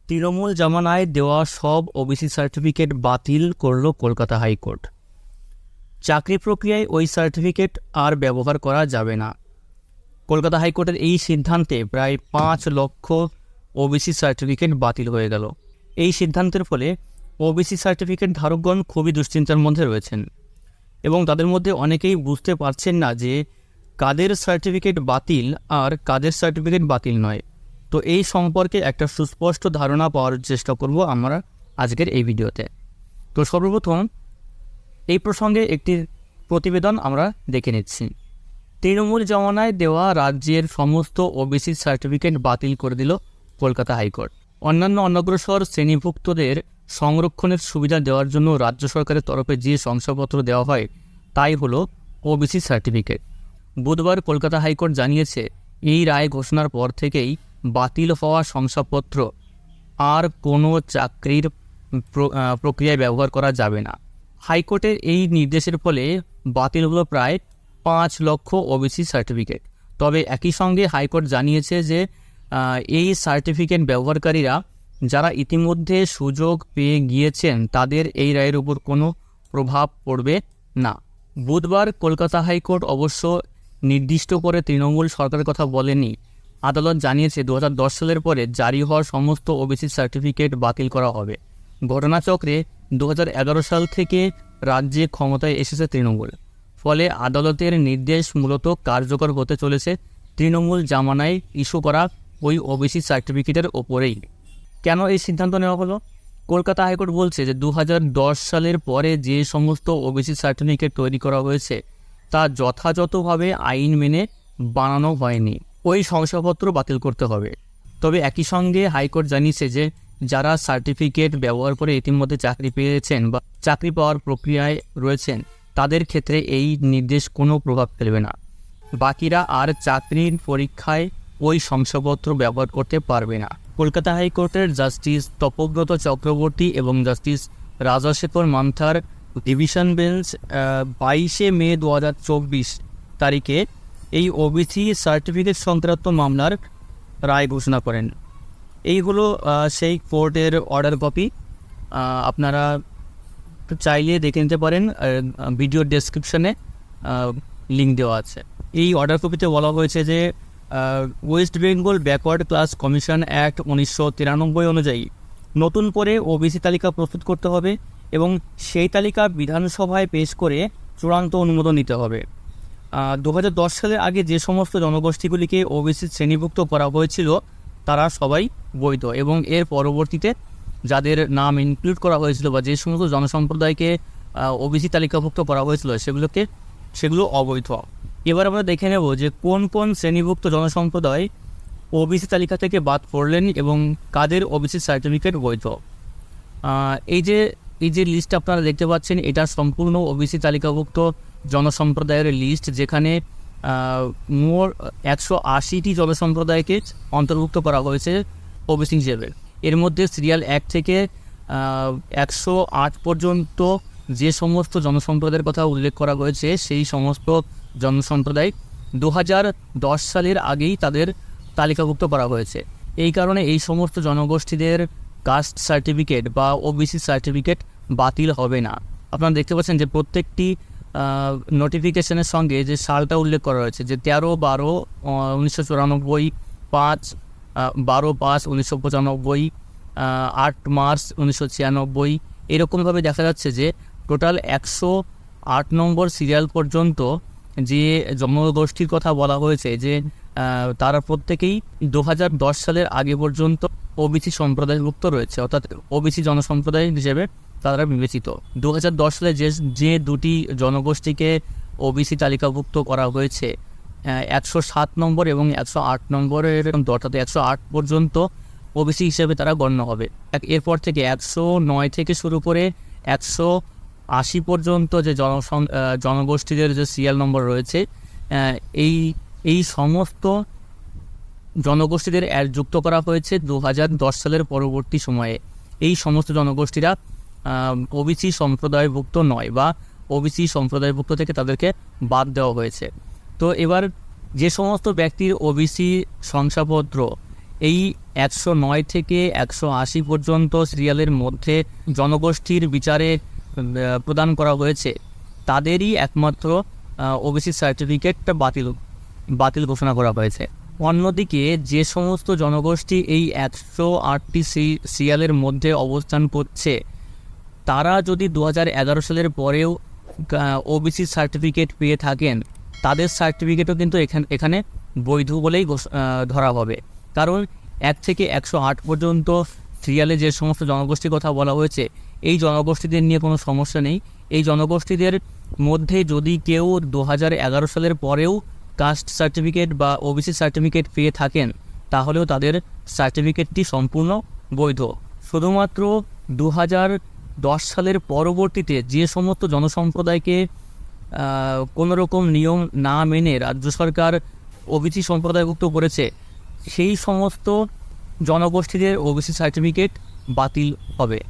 তৃণমূল জামানায় দেওয়া সব ওবিসি সার্টিফিকেট বাতিল করল কলকাতা হাইকোর্ট। চাকরি প্রক্রিয়ায় ওই সার্টিফিকেট আর ব্যবহার করা যাবে না। কলকাতা হাইকোর্টের এই সিদ্ধান্তে প্রায় 5 লক্ষ ওবিসি সার্টিফিকেট বাতিল হয়ে গেল। এই সিদ্ধান্তের ফলে ওবিসি সার্টিফিকেট ধারকগণ খুবই দুশ্চিন্তার মধ্যে রয়েছেন এবং তাদের মধ্যে অনেকেই বুঝতে পারছেন না যে কাদের সার্টিফিকেট বাতিল আর কাদের সার্টিফিকেট বাতিল নয়। তো এই সম্পর্কে একটা সুস্পষ্ট ধারণা পাওয়ার চেষ্টা করব আমরা আজকের এই ভিডিওতে। তো সর্বপ্রথম এই প্রসঙ্গে একটি প্রতিবেদন আমরা দেখে নিচ্ছি। তৃণমূল জামানায় দেওয়া রাজ্যের সমস্ত ওবিসি সার্টিফিকেট বাতিল করে দিল কলকাতা হাইকোর্ট। অন্যান্য অনগ্রসর শ্রেণীভুক্তদের সংরক্ষণের সুবিধা দেওয়ার জন্য রাজ্য সরকারের তরফে যে শংসাপত্র দেওয়া হয় তাই হলো ওবিসি সার্টিফিকেট। বুধবার কলকাতা হাইকোর্ট জানিয়েছে, এই রায় ঘোষণার পর থেকেই বাতিল হওয়া শংসাপত্র আর কোনো চাকরির প্রক্রিয়ায় ব্যবহার করা যাবে না। হাইকোর্টের এই নির্দেশের ফলে বাতিল হলো প্রায় 5 লক্ষ ওবিসি সার্টিফিকেট। তবে একই সঙ্গে হাইকোর্ট জানিয়েছে যে এই সার্টিফিকেট ব্যবহারকারীরা যারা ইতিমধ্যে সুযোগ পেয়ে গিয়েছেন তাদের এই রায়ের উপর কোনো প্রভাব পড়বে না। বুধবার কলকাতা হাইকোর্ট অবশ্য নির্দিষ্ট করে তৃণমূল সরকারের কথা বলেনি। আদালত জানিয়েছে 2010 সালের পরে জারি হওয়া সমস্ত ওবিসি সার্টিফিকেট বাতিল করা হবে। ঘটনাচক্রে 2011 সাল থেকে রাজ্যে ক্ষমতায় এসেছে তৃণমূল, ফলে আদালতের নির্দেশ মূলত কার্যকর হতে চলেছে তৃণমূল জামানায় ইস্যু করা ওই ওবিসি সার্টিফিকেটের ওপরেই। কেন এই সিদ্ধান্ত নেওয়া হলো? কলকাতা হাইকোর্ট বলছে যে 2010 সালের পরে যে সমস্ত ওবিসি সার্টিফিকেট তৈরি করা হয়েছে তা যথাযথভাবে আইন মেনে বানানো হয়নি, ওই শংসাপত্র বাতিল করতে হবে। তবে একই সঙ্গে হাইকোর্ট জানিয়েছে যে যারা সার্টিফিকেট ব্যবহার করে ইতিমধ্যে চাকরি পেয়েছেন বা চাকরি পাওয়ার প্রক্রিয়ায় রয়েছেন তাদের ক্ষেত্রে এই নির্দেশ কোনো প্রভাব ফেলবে না। বাকিরা আর চাকরির পরীক্ষায় ওই শংসাপত্র ব্যবহার করতে পারবে না। কলকাতা হাইকোর্টের জাস্টিস তপব্রত চক্রবর্তী এবং জাস্টিস রাজাশেখর মান্থার ডিভিশন বেঞ্চ 22 মে 2024 তারিখে এই ওবিসি সার্টিফিকেট সংক্রান্ত মামলার রায় ঘোষণা করেন। এই হলো সেই কোর্টের অর্ডার কপি। আপনারা চাইলে দেখে নিতে পারেন, ভিডিও ডেসক্রিপশনে লিঙ্ক দেওয়া আছে। এই অর্ডার কপিতে বলা হয়েছে যে West Bengal backward class commission act 1993 অনুযায়ী নতুন করে ওবিসি তালিকা প্রস্তুত করতে হবে এবং সেই তালিকা বিধানসভায় পেশ করে চূড়ান্ত অনুমোদন নিতে হবে। 2010 সালের আগে যে সমস্ত জনগোষ্ঠীগুলিকে ওবিসি শ্রেণীভুক্ত করা হয়েছিল তারা সবাই বৈধ এবং এর পরবর্তীতে যাদের নাম ইনক্লুড করা হয়েছিল বা যে সমস্ত জনসম্প্রদায়কে ওবিসি তালিকাভুক্ত করা হয়েছিল সেগুলো অবৈধ। এবার আমরা দেখে নেব যে কোন কোন শ্রেণীভুক্ত জনসম্প্রদায় ওবিসি তালিকা থেকে বাদ পড়লেন এবং কাদের ওবিসি সার্টিফিকেট বৈধ। এই যে লিস্ট আপনারা দেখতে পাচ্ছেন এটা সম্পূর্ণ ওবিসি তালিকাভুক্ত জনসম্প্রদায়ের লিস্ট, যেখানে মোট 180টি জনসম্প্রদায়কে অন্তর্ভুক্ত করা হয়েছে ওবিসি হিসেবে। এর মধ্যে সিরিয়াল 1 থেকে 108 পর্যন্ত যে সমস্ত জনসম্প্রদায়ের কথা উল্লেখ করা হয়েছে সেই সমস্ত জনসম্প্রদায় 2010 সালের আগেই তাদের তালিকাভুক্ত করা হয়েছে। এই কারণে এই সমস্ত জনগোষ্ঠীদের কাস্ট সার্টিফিকেট বা ওবিসি সার্টিফিকেট বাতিল হবে না। আপনারা দেখতে পাচ্ছেন যে প্রত্যেকটি নোটিফিকেশনের সঙ্গে যে সালটা উল্লেখ করা রয়েছে যে 13/12/1994, 12/5/1995, 8 মার্চ 1996, এরকমভাবে দেখা যাচ্ছে যে টোটাল 108 নম্বর সিরিয়াল পর্যন্ত যে জনগোষ্ঠীর কথা বলা হয়েছে যে তারা প্রত্যেকেই 2010 সালের আগে পর্যন্ত ওবিসি সম্প্রদায়ভুক্ত রয়েছে, অর্থাৎ ওবিসি জনসম্প্রদায় হিসেবে তারা বিবেচিত। 2010 সালে যে দুটি জনগোষ্ঠীকে ওবিসি তালিকাভুক্ত করা হয়েছে 107 নম্বর এবং 108 নম্বরের, অর্থাৎ 108 পর্যন্ত ওবিসি হিসেবে তারা গণ্য হবে। এরপর থেকে 109 থেকে শুরু করে 180 পর্যন্ত যে জনগোষ্ঠীদের যে সিরিয়াল নম্বর রয়েছে এই সমস্ত জনগোষ্ঠীদের যুক্ত করা হয়েছে 2010 সালের পরবর্তী সময়ে। এই সমস্ত জনগোষ্ঠীরা ওবিসি সম্প্রদায়ভুক্ত নয় বা ওবিসি সম্প্রদায়ভুক্ত থেকে তাদেরকে বাদ দেওয়া হয়েছে। তো এবার যে সমস্ত ব্যক্তির ওবিসি শংসাপত্র এই 109 থেকে 180 পর্যন্ত সিরিয়ালের মধ্যে জনগোষ্ঠীর বিচারে প্রদান করা হয়েছে, তাদেরই একমাত্র ওবিসি সার্টিফিকেটটা বাতিল ঘোষণা করা হয়েছে। অন্যদিকে যে সমস্ত জনগোষ্ঠী এই 108টি সিরিয়ালের মধ্যে অবস্থান করছে, তারা যদি 2011 সালের পরেও ওবিসি সার্টিফিকেট পেয়ে থাকেন, তাদের সার্টিফিকেটও কিন্তু এখানে বৈধ বলেই ধরা হবে। কারণ 1 থেকে 108 পর্যন্ত সিরিয়ালে যে সমস্ত জনগোষ্ঠীর কথা বলা হয়েছে, এই জনগোষ্ঠীদের নিয়ে কোনো সমস্যা নেই। এই জনগোষ্ঠীদের মধ্যে যদি কেউ 2011 সালের পরেও কাস্ট সার্টিফিকেট বা ওবিসি সার্টিফিকেট পেয়ে থাকেন, তাহলেও তাদের সার্টিফিকেটটি সম্পূর্ণ বৈধ। শুধুমাত্র 2010 সালের পরবর্তীতে যে সমস্ত জনসম্প্রদায়কে কোনোরকম নিয়ম না মেনে রাজ্য সরকার ওবিসি সম্প্রদায়ভুক্ত করেছে, সেই সমস্ত জনগোষ্ঠীদের ওবিসি সার্টিফিকেট বাতিল হবে।